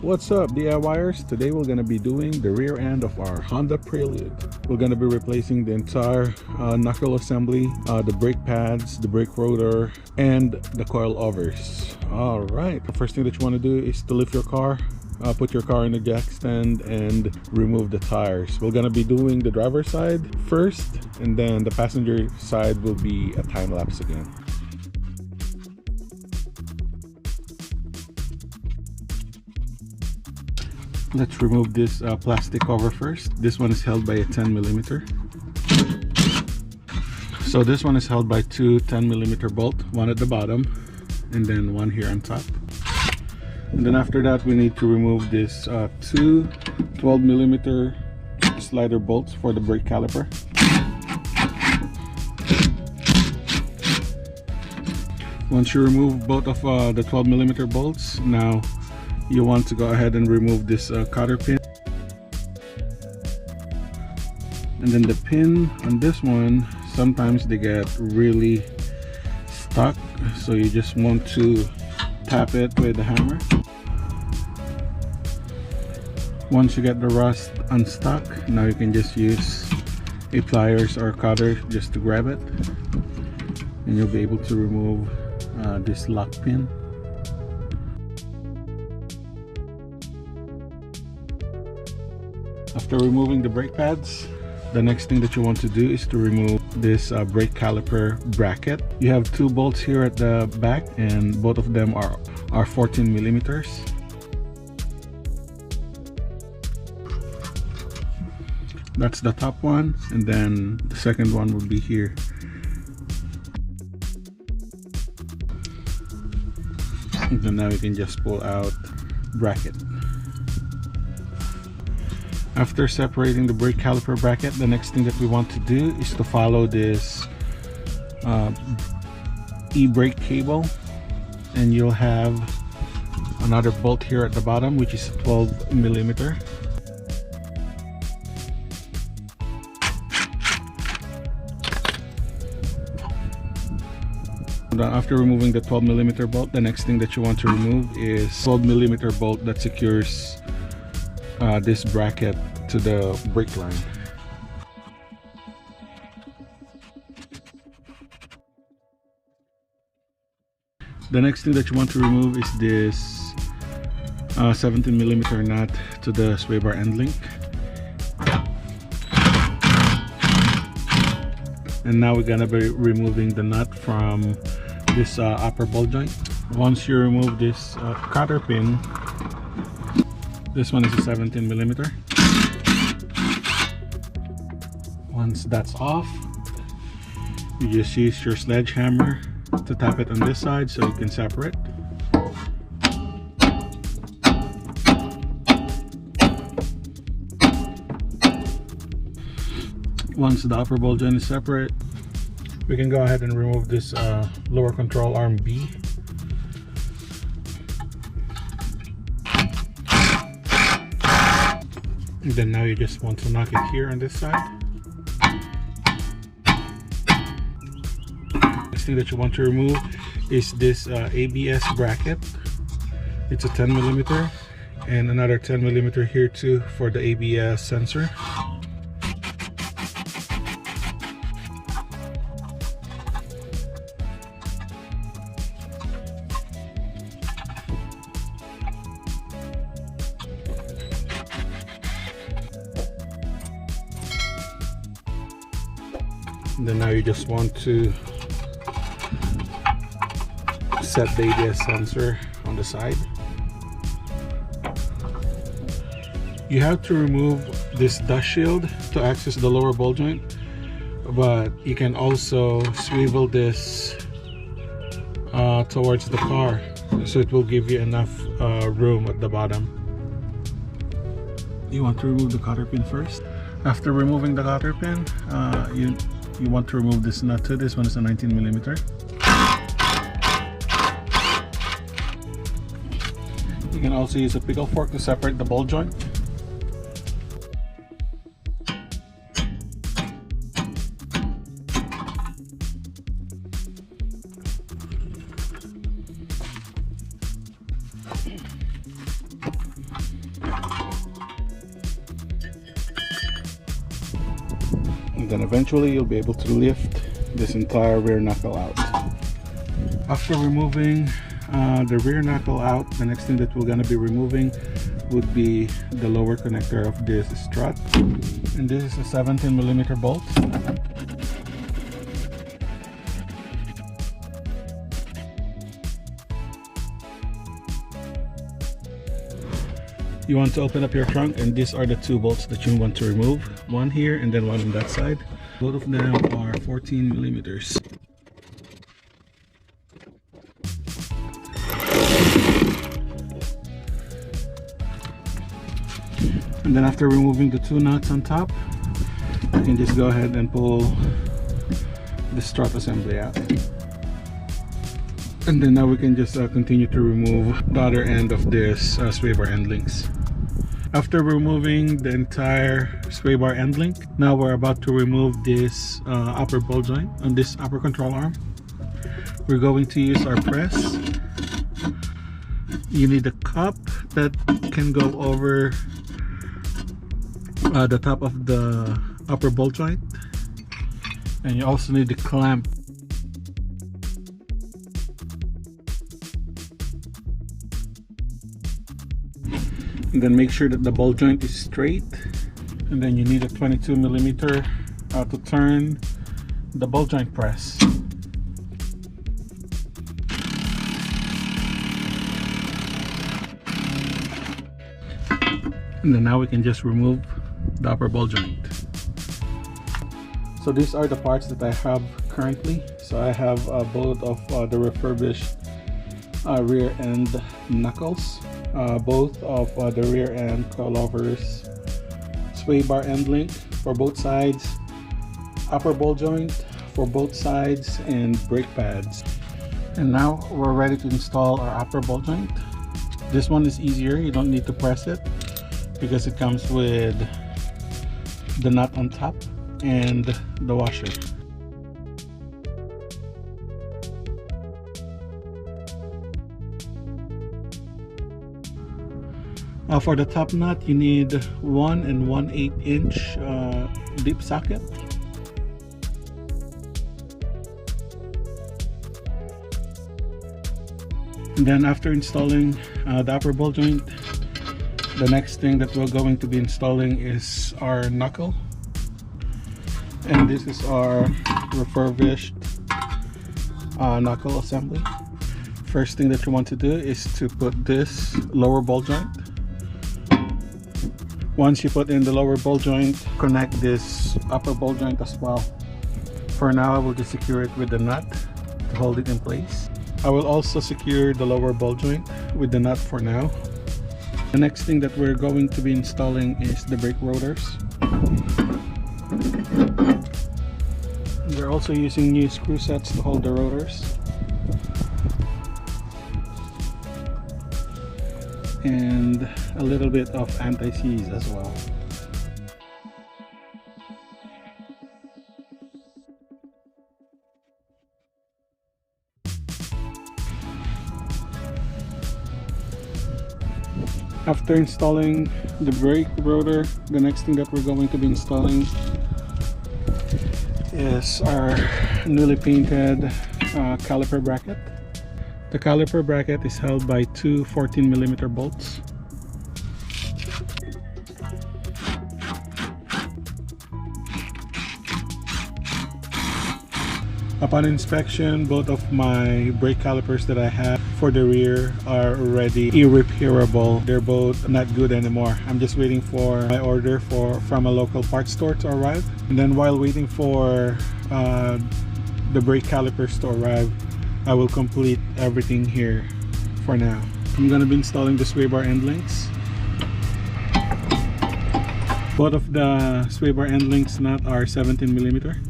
What's up, DIYers? Today we're going to be doing the rear end of our Honda Prelude. We're going to be replacing the entire knuckle assembly, the brake pads, the brake rotor, and the coilovers. All right, the first thing that you want to do is to lift your car, put your car in the jack stand, and remove the tires. We're going to be doing the driver's side first, and then the passenger side will be a time lapse again. Let's remove this plastic cover first. This one is held by a 10mm. So this one is held by two 10mm bolts, one at the bottom and then one here on top. And then after that, we need to remove this two 12mm slider bolts for the brake caliper. Once you remove both of the 12mm bolts, now you want to go ahead and remove this cotter pin. And then the pin on this one, sometimes they get really stuck, so you just want to tap it with the hammer. Once you get the rust unstuck, now you can just use a pliers or a cutter just to grab it, and you'll be able to remove this lock pin. After removing the brake pads, the next thing that you want to do is to remove this brake caliper bracket. You have two bolts here at the back, and both of them are 14mm. That's the top one, and then the second one will be here. And then now you can just pull out bracket. After separating the brake caliper bracket, the next thing that we want to do is to follow this e-brake cable, and you'll have another bolt here at the bottom, which is 12mm. After removing the 12mm bolt, the next thing that you want to remove is 12mm bolt that secures this bracket to the brake line. The next thing that you want to remove is this 17mm nut to the sway bar end link. And now we're gonna be removing the nut from this upper ball joint. Once you remove this cotter pin, this one is a 17mm. Once that's off, you just use your sledgehammer to tap it on this side so you can separate. Once the upper ball joint is separate, we can go ahead and remove this lower control arm B. And then now you just want to knock it here on this side. Next thing that you want to remove is this ABS bracket. It's a 10mm, and another 10mm here too for the ABS sensor. And then now you just want to set the ABS sensor on the side. You have to remove this dust shield to access the lower ball joint, but you can also swivel this towards the car, so it will give you enough room at the bottom. You want to remove the cotter pin first. After removing the cotter pin, you want to remove this nut too. This one is a 19mm. You can also use a pickle fork to separate the ball joint. then eventually you'll be able to lift this entire rear knuckle out. After removing the rear knuckle out, the next thing that we're going to be removing would be the lower connector of this strut, and this is a 17mm bolt. You want to open up your trunk, and these are the two bolts that you want to remove, one here and then one on that side. Both of them are 14mm. And then after removing the two nuts on top, you can just go ahead and pull the strut assembly out. And then now we can just continue to remove the other end of this sway bar end links. After removing the entire sway bar end link, now we're about to remove this upper ball joint on this upper control arm. We're going to use our press. You need a cup that can go over the top of the upper ball joint, and you also need the clamp. And then make sure that the ball joint is straight, and then you need a 22mm to turn the ball joint press. And then now we can just remove the upper ball joint. So these are the parts that I have currently. So I have both of the refurbished rear end knuckles, both of the rear end Coilovers sway bar end link for both sides, upper ball joint for both sides, and brake pads. And now we're ready to install our upper ball joint. This one is easier, you don't need to press it because it comes with the nut on top and the washer. For the top nut, you need 1 1/8 inch deep socket. And then after installing the upper ball joint, the next thing that we're going to be installing is our knuckle. And this is our refurbished knuckle assembly. First thing that you want to do is to put this lower ball joint. Once you put in the lower ball joint, connect this upper ball joint as well. For now, I will just secure it with the nut to hold it in place. I will also secure the lower ball joint with the nut for now. The next thing that we're going to be installing is the brake rotors. We're also using new screw sets to hold the rotors. And a little bit of anti-seize as well. After installing the brake rotor, the next thing that we're going to be installing is our newly painted caliper bracket. The caliper bracket is held by two 14mm bolts. Upon inspection, both of my brake calipers that I have for the rear are already irreparable. They're both not good anymore. I'm just waiting for my order from a local parts store to arrive. And then while waiting for the brake calipers to arrive, I will complete everything here for now. I'm going to be installing the sway bar end links. Both of the sway bar end links nut are 17mm.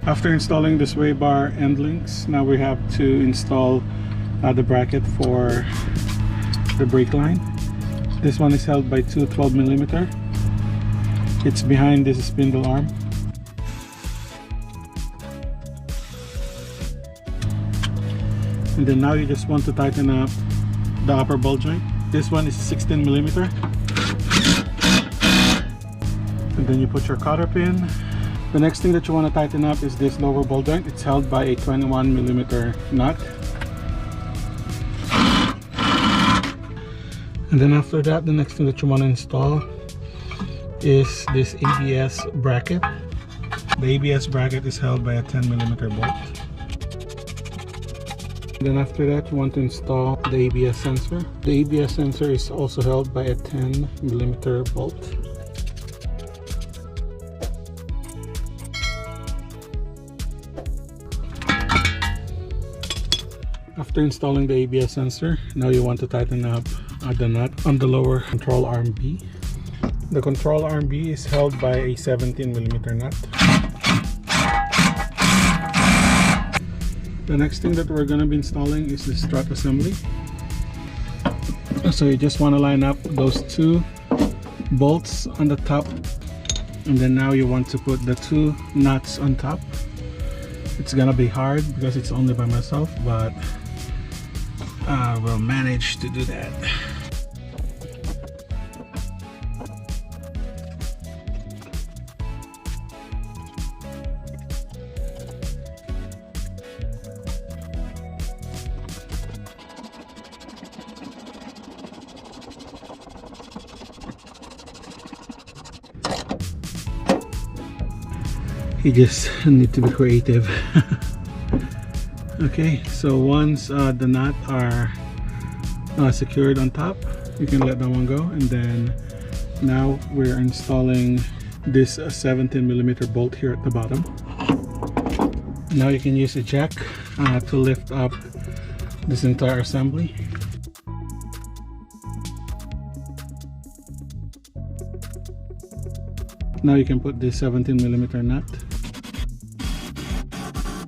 After installing the sway bar end links, now we have to install the bracket for the brake line. This one is held by two 12mm. It's behind this spindle arm. And then now you just want to tighten up the upper ball joint. This one is 16 millimeter. And then you put your cotter pin. The next thing that you want to tighten up is this lower ball joint. It's held by a 21 millimeter nut. And then after that, the next thing that you want to install is this ABS bracket. The ABS bracket is held by a 10 millimeter bolt. Then after that, you want to install the ABS sensor. The ABS sensor is also held by a 10 millimeter bolt. After installing the ABS sensor, now you want to tighten up the nut on the lower control arm B. The control arm B is held by a 17 millimeter nut. The next thing that we're going to be installing is the strut assembly. So you just want to line up those two bolts on the top, and then now you want to put the two nuts on top. It's gonna be hard because it's only by myself, but I will manage to do that. You just need to be creative. Okay, so once the nuts are secured on top, you can let that one go, and then now we're installing this 17 millimeter bolt here at the bottom. Now you can use a jack to lift up this entire assembly. Now you can put this 17 millimeter nut.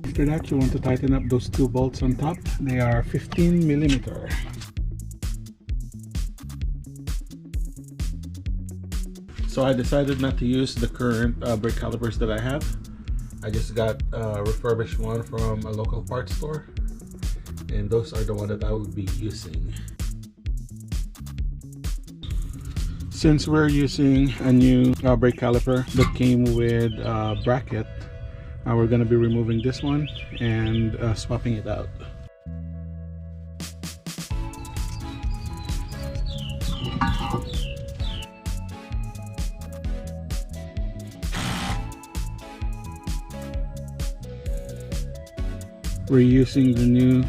After that, you want to tighten up those two bolts on top. They are 15 millimeter. So I decided not to use the current brake calipers that I have. I just got a refurbished one from a local parts store, and those are the ones that I will be using. Since we're using a new brake caliper that came with a bracket, we're going to be removing this one and swapping it out. We're using the new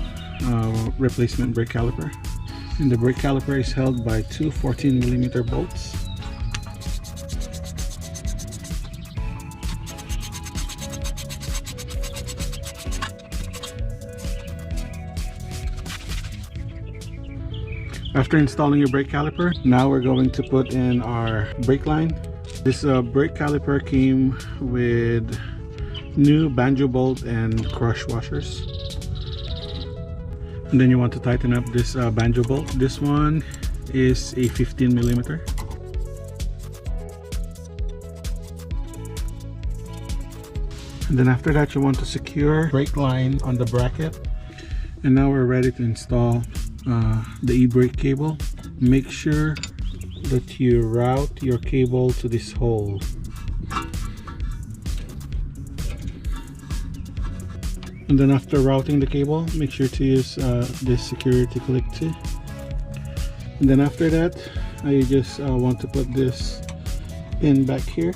replacement brake caliper, and the brake caliper is held by two 14 millimeter bolts. After installing your brake caliper, now we're going to put in our brake line. This brake caliper came with new banjo bolt and crush washers. And then you want to tighten up this banjo bolt. This one is a 15 millimeter. And then after that, you want to secure brake line on the bracket. And now we're ready to install the e-brake cable. Make sure that you route your cable to this hole. And then after routing the cable, make sure to use this security click too. And then after that, I just want to put this pin back here.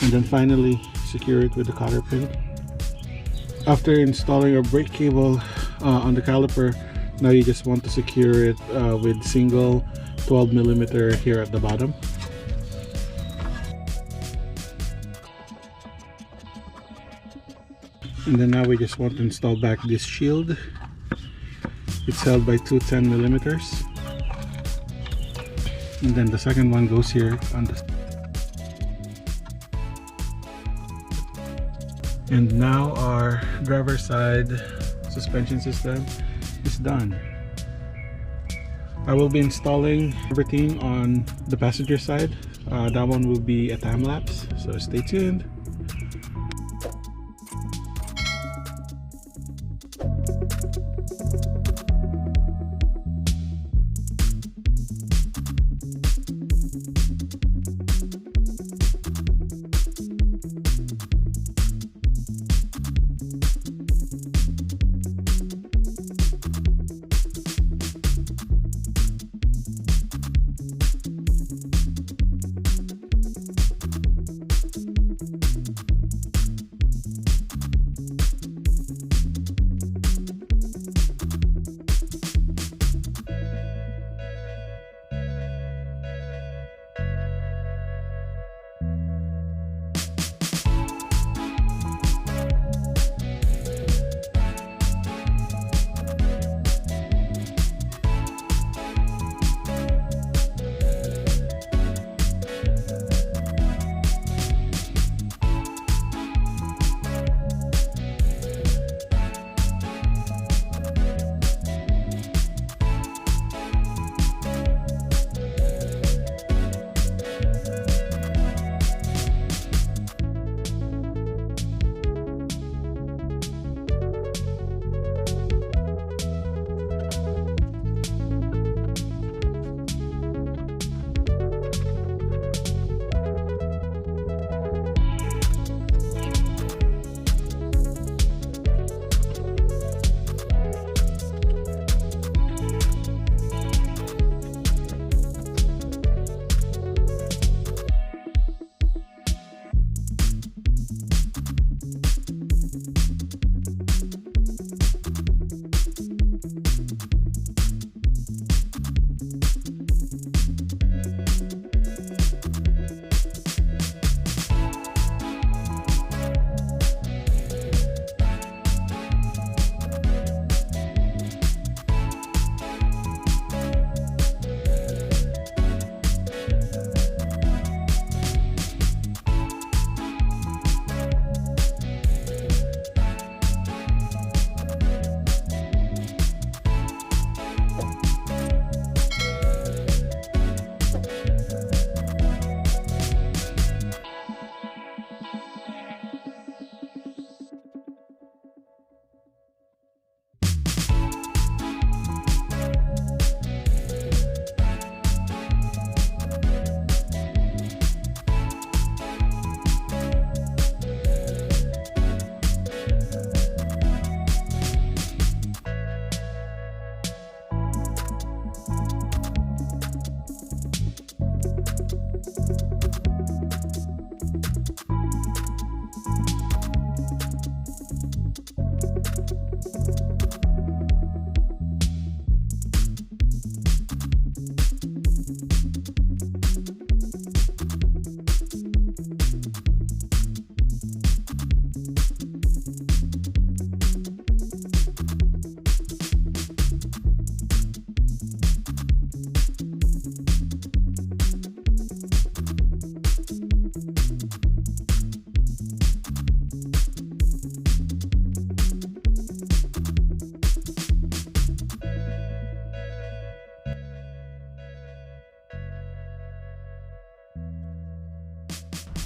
And then finally secure it with the cotter pin. After installing your brake cable on the caliper, now you just want to secure it with single 12 millimeter here at the bottom. And then now we just want to install back this shield. It's held by two 10 millimeters. And then the second one goes here on the. And now our driver's side suspension system is done. I will be installing everything on the passenger side. That one will be a time lapse, so stay tuned.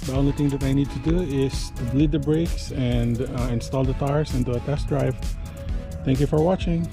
The only thing that I need to do is to bleed the brakes and install the tires and do a test drive. Thank you for watching.